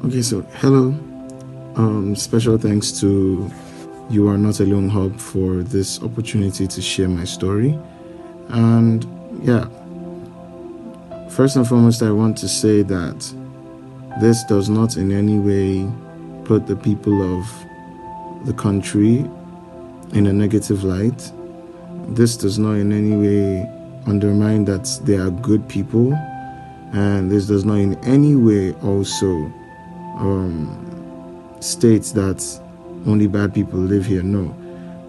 Okay, so hello. Special thanks to You Are Not Alone Hub for this opportunity to share my story. And yeah, first and foremost, I want to say that this does not in any way put the people of the country in a negative light. This does not in any way undermine that they are good people, and this does not in any way also states that only bad people live here. No,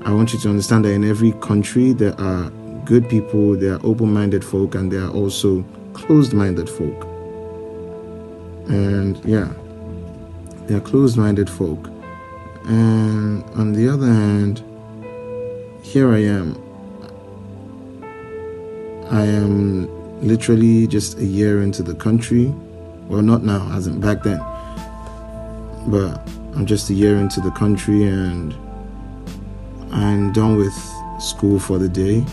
I want you to understand that in every country there are good people, there are open-minded folk, and there are also closed-minded folk. And yeah, they are closed-minded folk. And on the other hand, here I am literally just a year into the country. Well, not now, as in back then, but I'm just a year into the country, and I'm done with school for the day.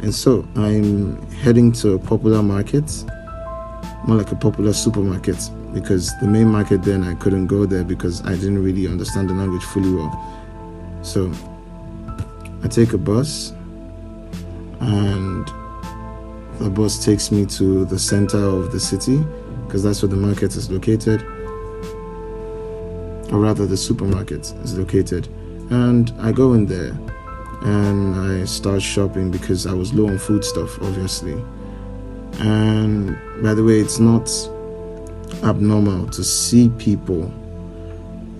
And so I'm heading to a popular market, more like a popular supermarket, because the main market then I couldn't go there because I didn't really understand the language fully well. So I take a bus, and the bus takes me to the center of the city, because that's where the market is located, or rather the supermarket is located. And I go in there and I start shopping because I was low on food stuff, obviously. And by the way, it's not abnormal to see people.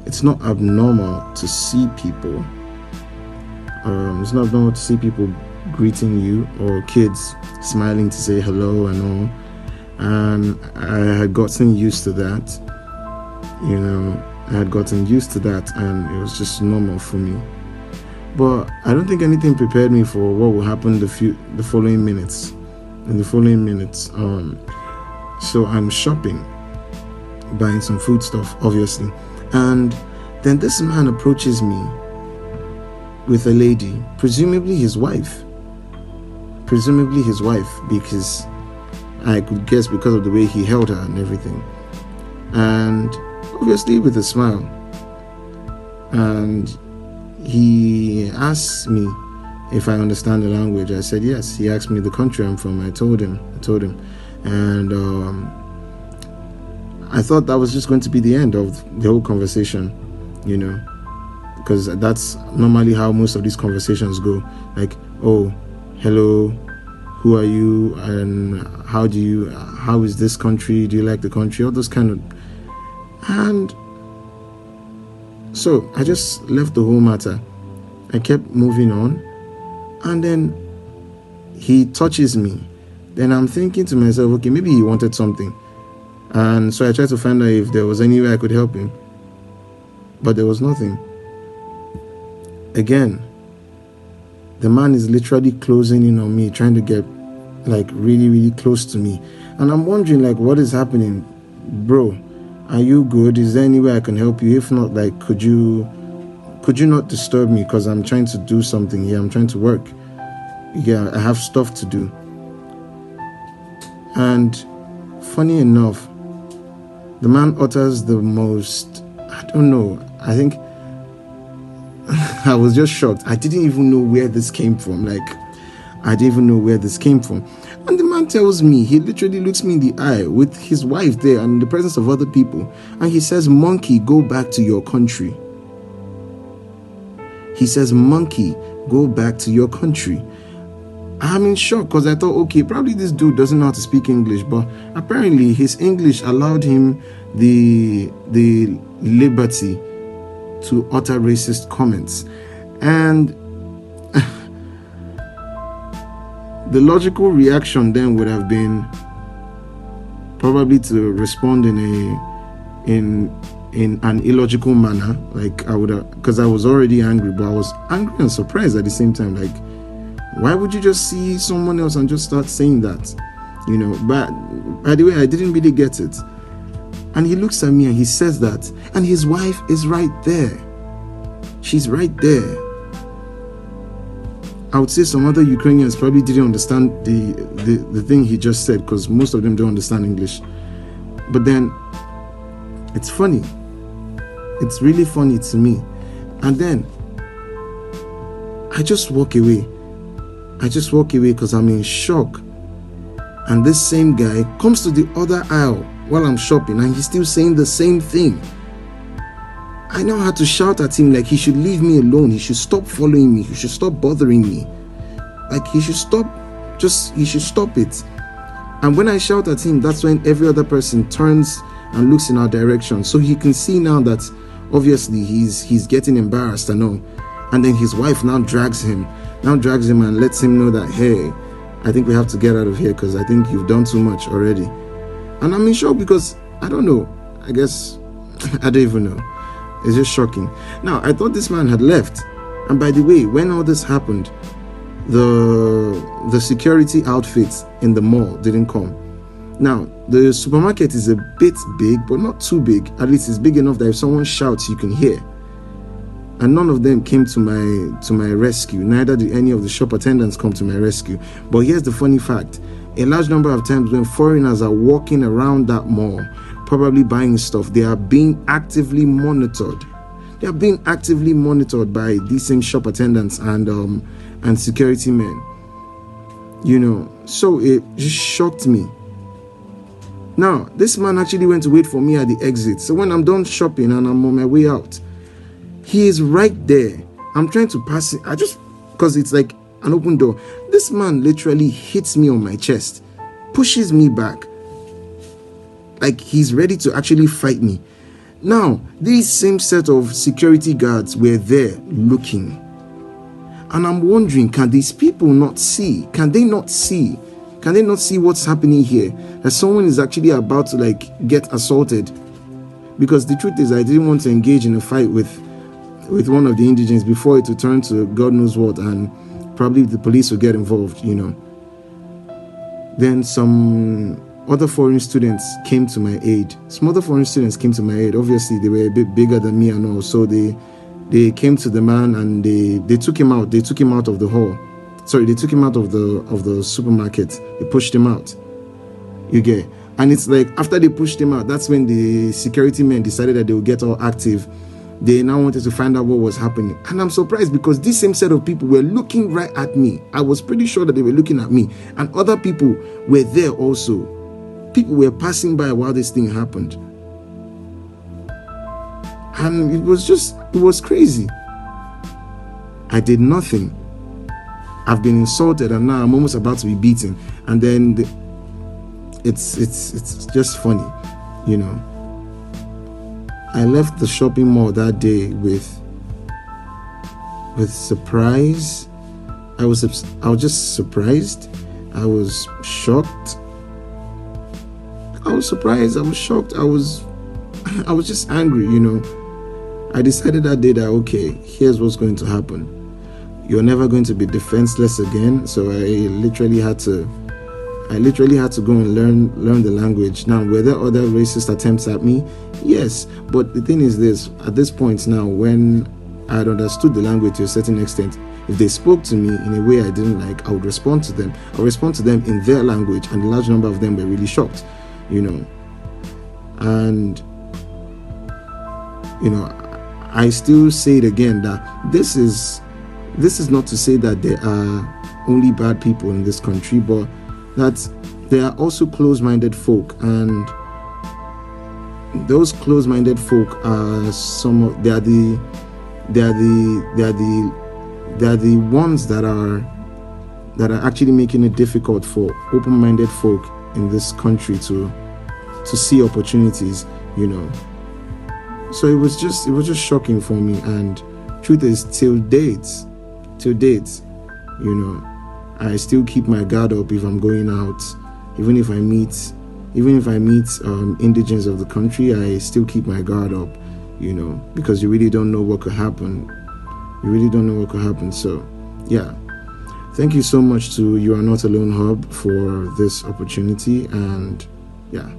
It's not abnormal to see people. It's not abnormal to see people greeting you, or kids smiling to say hello and all. And I had gotten used to that. I had gotten used to that, and it was just normal for me. But I don't think anything prepared me for what will happen the following minutes. So I'm shopping, buying some food stuff, obviously. And then this man approaches me with a lady, presumably his wife, because I could guess because of the way he held her and everything. And obviously with a smile. And he asked me if I understand the language. I said yes. He asked me the country I'm from. I told him. And I thought that was just going to be the end of the whole conversation, because that's normally how most of these conversations go. Like, oh, hello, who are you, and how is this country, do you like the country, all those kind of. And so I just left the whole matter. I kept moving on, and then he touches me. Then I'm thinking to myself, okay, maybe he wanted something. And so I tried to find out if there was any way I could help him, but there was nothing. Again, the man is literally closing in on me, trying to get like really, really close to me. And I'm wondering, like, what is happening? Bro, are you good? Is there any way I can help you? If not, like, could you not disturb me? Because I'm trying to do something here. I'm trying to work. Yeah, I have stuff to do. And funny enough, the man utters the most, I don't know, I think I was just shocked. I didn't even know where this came from. And the man tells me, he literally looks me in the eye with his wife there and in the presence of other people. And he says, monkey, go back to your country. I'm in shock because I thought, okay, probably this dude doesn't know how to speak English, but apparently his English allowed him the liberty to utter racist comments. And the logical reaction then would have been probably to respond in an illogical manner. Like I would have, because I was already angry, but I was angry and surprised at the same time. Like, why would you just see someone else and just start saying that? But by the way, I didn't really get it. And he looks at me and he says that, and his wife is right there. She's right there. I would say some other Ukrainians probably didn't understand the thing he just said, because most of them don't understand English. But then It's funny. It's really funny to me. And then I just walk away. Because I'm in shock. And this same guy comes to the other aisle while I'm shopping, and he's still saying the same thing. I now had to shout at him like he should leave me alone. He should stop following me. He should stop bothering me. Like he should stop it. And when I shout at him, that's when every other person turns and looks in our direction. So he can see now that obviously he's getting embarrassed and all. And then his wife now drags him and lets him know that, hey, I think we have to get out of here because I think you've done too much already. And I'm in shock because I don't know. I guess I don't even know. It's just shocking. Now, I thought this man had left. And by the way, when all this happened, the security outfits in the mall didn't come. Now, the supermarket is a bit big, but not too big. At least it's big enough that if someone shouts, you can hear. And none of them came to my rescue. Neither did any of the shop attendants come to my rescue. But here's the funny fact. A large number of times when foreigners are walking around that mall, probably buying stuff, they are being actively monitored. They are being actively monitored by these same shop attendants and security men. So it just shocked me. Now, this man actually went to wait for me at the exit. So when I'm done shopping and I'm on my way out, he is right there. I'm trying to pass it. Because it's like an open door. This man literally hits me on my chest, pushes me back, like he's ready to actually fight me. Now, these same set of security guards were there looking. And I'm wondering, can these people not see? Can they not see? Can they not see what's happening here? That someone is actually about to get assaulted. Because the truth is, I didn't want to engage in a fight with one of the indigents before it would turn to God knows what, and probably the police would get involved, Then some other foreign students came to my aid. Obviously, they were a bit bigger than me and all. So they came to the man and they took him out. They took him out of the hall. Sorry, they took him out of the supermarket. They pushed him out. You get? And it's like after they pushed him out, that's when the security men decided that they would get all active. They now wanted to find out what was happening. And I'm surprised because this same set of people were looking right at me. I was pretty sure that they were looking at me. And other people were there also. People were passing by while this thing happened. And it was crazy. I did nothing. I've been insulted and now I'm almost about to be beaten. And then it's just funny, I left the shopping mall that day with surprise. I was just surprised. I was shocked. I was surprised. I was shocked. I was just angry, I decided that day that, okay, here's what's going to happen. You're never going to be defenseless again. So I literally had to go and learn the language. Now, were there other racist attempts at me? Yes. But the thing is this, at this point now, when I had understood the language to a certain extent, if they spoke to me in a way I didn't like, I would respond to them. I'll respond to them in their language, and a large number of them were really shocked, And, I still say it again that this is not to say that there are only bad people in this country, but that there are also close-minded folk, and those close-minded folk are they are the ones that are actually making it difficult for open-minded folk in this country to see opportunities, So it was just shocking for me, and truth is, till date, I still keep my guard up if I'm going out. Even if I meet indigents of the country, I still keep my guard up, because you really don't know what could happen. So, yeah. Thank you so much to You Are Not Alone Hub for this opportunity, and yeah,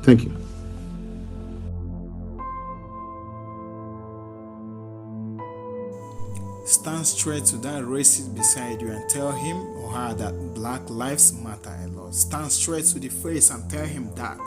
thank you. Stand straight to that racist beside you and tell him or her that Black Lives Matter a lot. Stand straight to the face and tell him that.